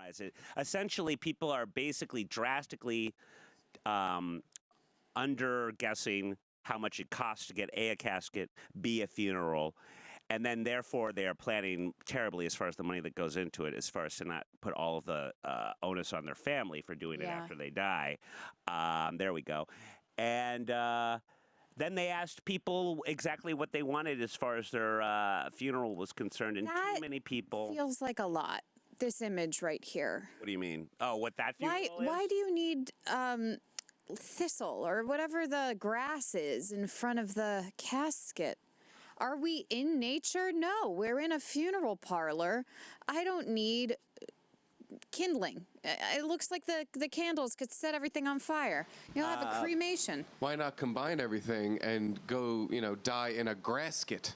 summarize it, essentially people are basically drastically under guessing how much it costs to get a casket, b a funeral, and then therefore they are planning terribly as far as the money that goes into it, as far as to not put all of the onus on their family for doing it after they die. There we go. And then they asked people exactly what they wanted as far as their funeral was concerned, and too many people. Feels like a lot. This image right here. What do you mean? Oh, what that funeral is? Why do you need thistle or whatever the grass is in front of the casket? Are we in nature? No, we're in a funeral parlor. I don't need kindling. It looks like the candles could set everything on fire. You'll have a cremation. Why not combine everything and go, die in a grassket?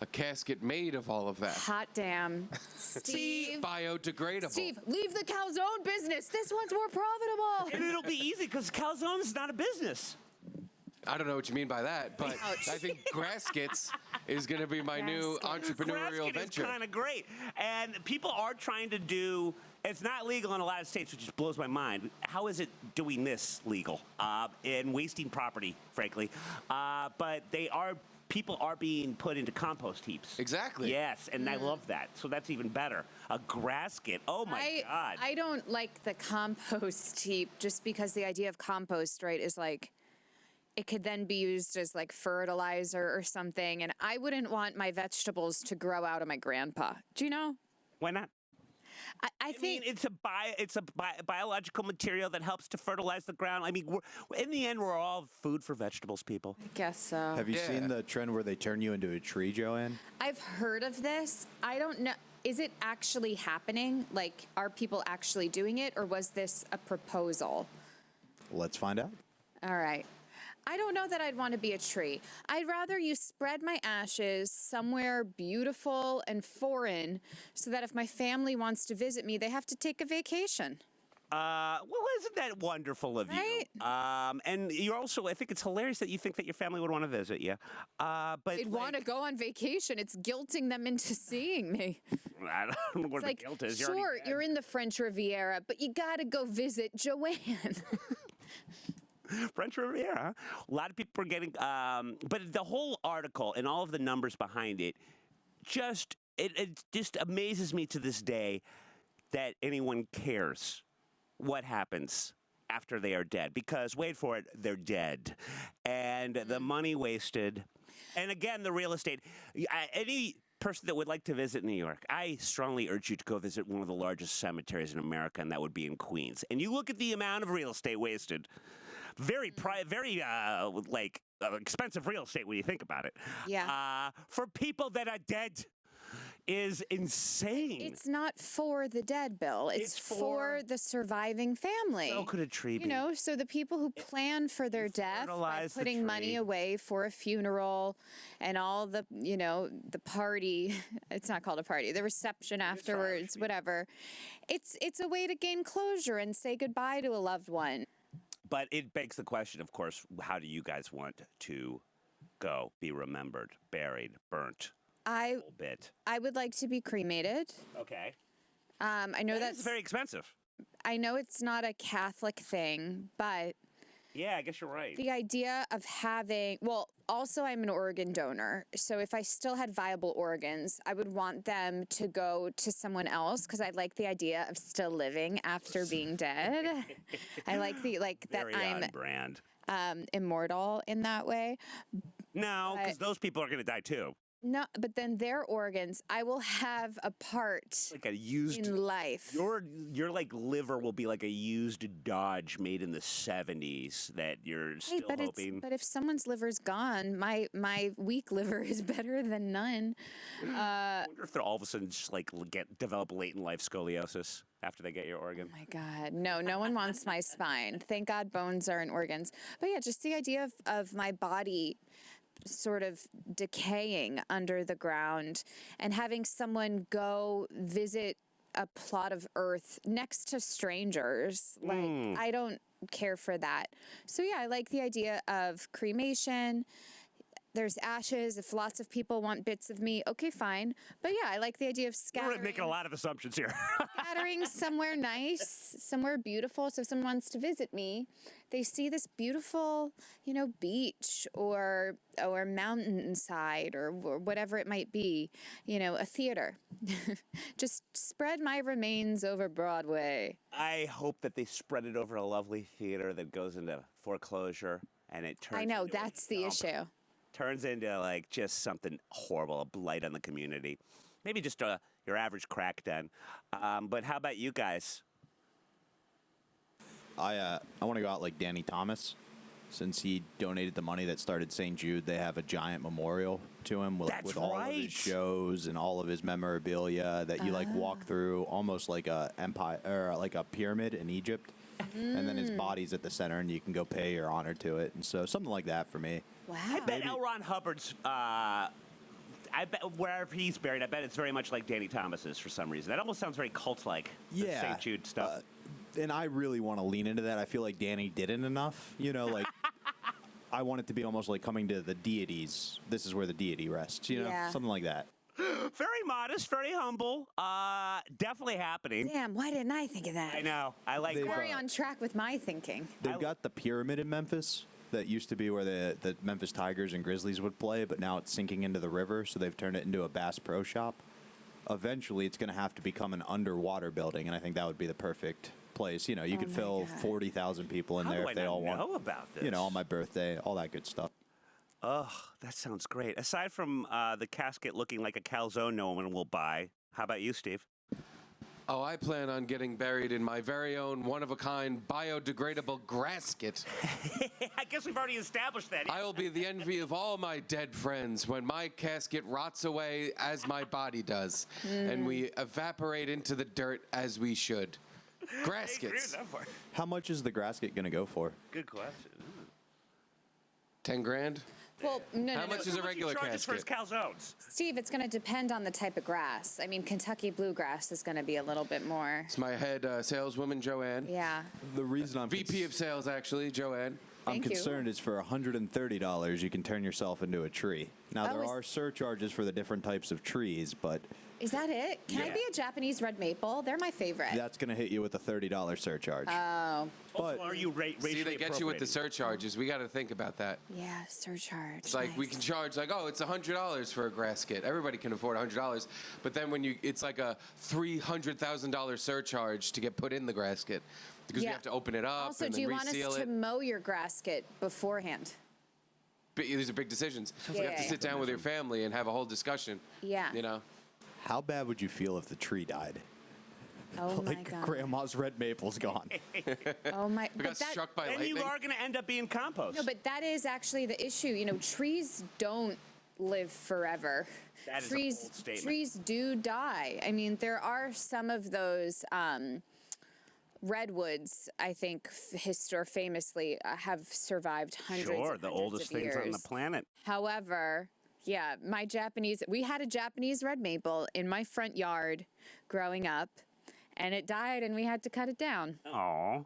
A casket made of all of that. Hot damn. Steve. Biodegradable. Steve, leave the calzone business. This one's more profitable. And it'll be easy because calzone's not a business. I don't know what you mean by that, but Ouch. I think graskets is going to be my new entrepreneurial Grasket venture. is kind of great. And people are trying to do, it's not legal in a lot of states, which just blows my mind. How is it doing this legal? And wasting property, frankly. But people are being put into compost heaps. Exactly. Yes, and I love that. So that's even better. A grasket. Oh my God. I don't like the compost heap just because the idea of compost, right, is like, it could then be used as like fertilizer or something. And I wouldn't want my vegetables to grow out of my grandpa. Do you know? Why not? I think it's a biological material that helps to fertilize the ground. I mean, in the end, we're all food for vegetables, people. I guess so. Have you seen the trend where they turn you into a tree, Joanne? I've heard of this. I don't know. Is it actually happening? Like, are people actually doing it, or was this a proposal? Let's find out. All right. I don't know that I'd want to be a tree. I'd rather you spread my ashes somewhere beautiful and foreign so that if my family wants to visit me, they have to take a vacation. Well, isn't that wonderful of you? And you're also, I think it's hilarious that you think that your family would want to visit you. But they'd want to go on vacation. It's guilting them into seeing me. I don't know what the guilt is. Sure, you're in the French Riviera, but you got to go visit Joanne. French Riviera. A lot of people are getting, but the whole article and all of the numbers behind it, it just amazes me to this day that anyone cares what happens after they are dead. Because, wait for it, they're dead. And the money wasted. And again, the real estate. Any person that would like to visit New York, I strongly urge you to go visit one of the largest cemeteries in America, and that would be in Queens. And you look at the amount of real estate wasted. Very expensive real estate when you think about it. Yeah. For people that are dead is insane. It's not for the dead, Bill. It's for the surviving family. So could a tree be? So the people who plan for their death by putting money away for a funeral and all the, the party, it's not called a party, the reception afterwards, whatever. It's a way to gain closure and say goodbye to a loved one. But it begs the question, of course, how do you guys want to go, be remembered, buried, burnt? A little bit. I would like to be cremated. Okay. I know that's very expensive. I know it's not a Catholic thing, but yeah, I guess you're right. The idea of also I'm an organ donor. So if I still had viable organs, I would want them to go to someone else because I like the idea of still living after being dead. I like that I'm brand. Immortal in that way. No, because those people are going to die too. No, but then their organs, I will have a part in life. Your liver will be like a used Dodge made in the 70s that you're still hoping. But if someone's liver's gone, my weak liver is better than none. I wonder if they'll all of a sudden just develop late in life scoliosis after they get your organ. Oh my God, no one wants my spine. Thank God bones aren't organs. But yeah, just the idea of my body sort of decaying under the ground and having someone go visit a plot of earth next to strangers. I don't care for that. So yeah, I like the idea of cremation. there's ashes. If lots of people want bits of me, okay, fine. But yeah, I like the idea of We're making a scattering, lot of assumptions here. scattering somewhere nice, somewhere beautiful. So if someone wants to visit me, they see this beautiful, beach or mountainside or whatever it might be, a theater. Just spread my remains over Broadway. I hope that they spread it over a lovely theater that goes into foreclosure and it turns I know, into a that's the dump. issue. Turns into like just something horrible, a blight on the community. Maybe just your average crack den. But how about you guys? I want to go out like Danny Thomas. Since he donated the money that started St. Jude, they have a giant memorial to him with, That's with all of right. his shows and all of his memorabilia that you like walk through, almost like a empire or like a pyramid in Egypt. And then his body's at the center, and you can go pay your honor to it. And so something like that for me. Wow. I bet L. Ron Hubbard's, I bet wherever he's buried, I bet it's very much like Danny Thomas's for some reason. That almost sounds very cult-like, the Yeah. St. Jude stuff. And I really want to lean into that. I feel like Danny didn't enough. Like I want it to be almost like coming to the deities. This is where the deity rests. Yeah. Something like that. Very modest, very humble. Definitely happening. Damn, why didn't I think of that? I know. I like They've, Very on track with my thinking. They've got the pyramid in Memphis that used to be where the Memphis Tigers and Grizzlies would play, but now it's sinking into the river, so they've turned it into a Bass Pro Shop. Eventually, it's going to have to become an underwater building, and I think that would be the perfect place. You could my fill God. 40,000 people in How there do I if they not all know want. about this? On my birthday, all that good stuff. Oh, that sounds great. Aside from the casket looking like a calzone no one will buy, how about you, Steve? Oh, I plan on getting buried in my very own one-of-a-kind biodegradable grassket. I guess we've already established that. I will be the envy of all my dead friends when my casket rots away as my body does, and we evaporate into the dirt as we should. I agree with Graskets. that part. How much is the grassket going to go for? Good question. 10 grand? Well, no, How no, much no. is a regular charges for his casket? calzones? Steve, it's going to depend on the type of grass. I mean, Kentucky bluegrass is going to be a little bit more. It's my head saleswoman, Joanne. Yeah. The reason I'm VP of sales, actually, Joanne. I'm Thank you. concerned is for $130 you can turn yourself into a tree. Now Oh, there is- are surcharges for the different types of trees, but Is that it? Can I Yeah. be a Japanese red maple? They're my favorite. that's going to hit you with a $30 surcharge. Oh, Also, are you racially See, they get you with the appropriating? surcharges. We got to think about that. yeah, surcharge. It's like we Nice. can charge like, oh, it's $100 for a grass kit. Everybody can afford $100, but then it's like a $300,000 surcharge to get put in the grass kit because we Yeah. have to open it up Also, and do then you want us reseal to it. mow your grassket beforehand? These are big decisions. You have to Yeah. sit down with your family and have a whole discussion. Yeah. How bad would you feel if the tree died? Oh my Like god. grandma's red maple's gone. Oh my. We got struck by Then lightning. you are going to end up being compost. No, but that is actually the issue. Trees don't live forever. That is a trees, bold statement. Trees do die. I mean, there are some of those redwoods, I think, famously have survived hundreds Sure, and the hundreds oldest of things on the years. planet. However, yeah, we had a Japanese red maple in my front yard growing up, and it died, and we had to cut it down. Oh,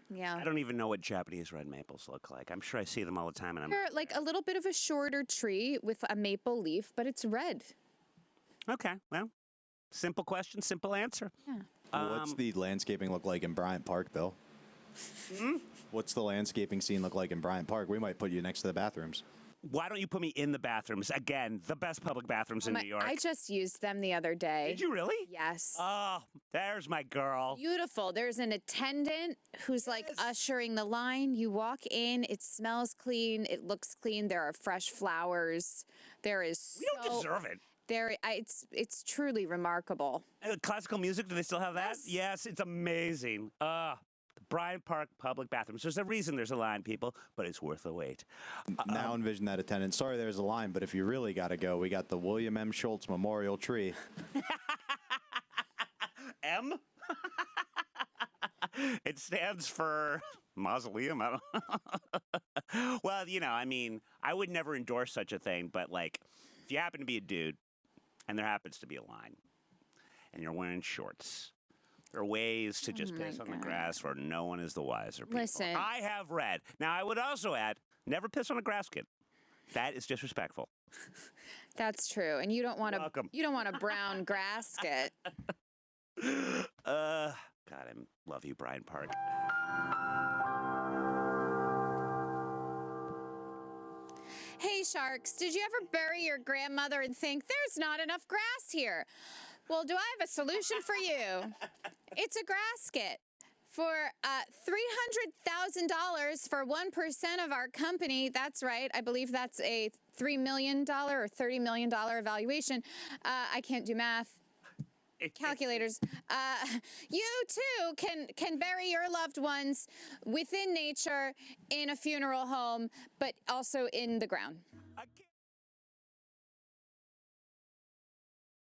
Yeah. I don't even know what Japanese red maples look like. I'm sure I see them all the time, and I'm They're like a little bit of a shorter tree with a maple leaf, but it's red. okay. Well, simple question, simple answer. Yeah. What's the landscaping look like in Bryant Park, Bill? What's the landscaping scene look like in Bryant Park? We might put you next to the bathrooms. Why don't you put me in the bathrooms again? The best public bathrooms in New York. I just used them the other day. Did you really? Yes. Oh, there's my girl. Beautiful. There's an attendant who's like ushering the line. You walk in, it smells clean, it looks clean. There are fresh flowers. There is We don't deserve it. It's truly remarkable. Classical music, do they still have that? Yes. Yes, it's amazing. The Bryant Park public bathrooms. There's a reason there's a line, people, but it's worth the wait. Now envision that attendant. Sorry, there's a line, but if you really got to go, we got the William M. Schultz Memorial Tree. M? It stands for mausoleum. I don't Well, I mean, I would never endorse such a thing, but like, if you happen to be a dude and there happens to be a line and you're wearing shorts, there are ways to just piss on the grass where no one is the wiser. People. Listen. I have read. Now, I would also add, never piss on a grass kid. That is disrespectful. That's true. And you don't want Welcome. you don't want a brown grassket. God, I love you, Brian Park. Hey, Sharks, did you ever bury your grandmother and think there's not enough grass here? Well, do I have a solution for you? It's a grassket. For $300,000 for 1% of our company, that's right, I believe that's a $3 million or $30 million evaluation. I can't do math. Calculators. You too can bury your loved ones within nature in a funeral home, but also in the ground. I can't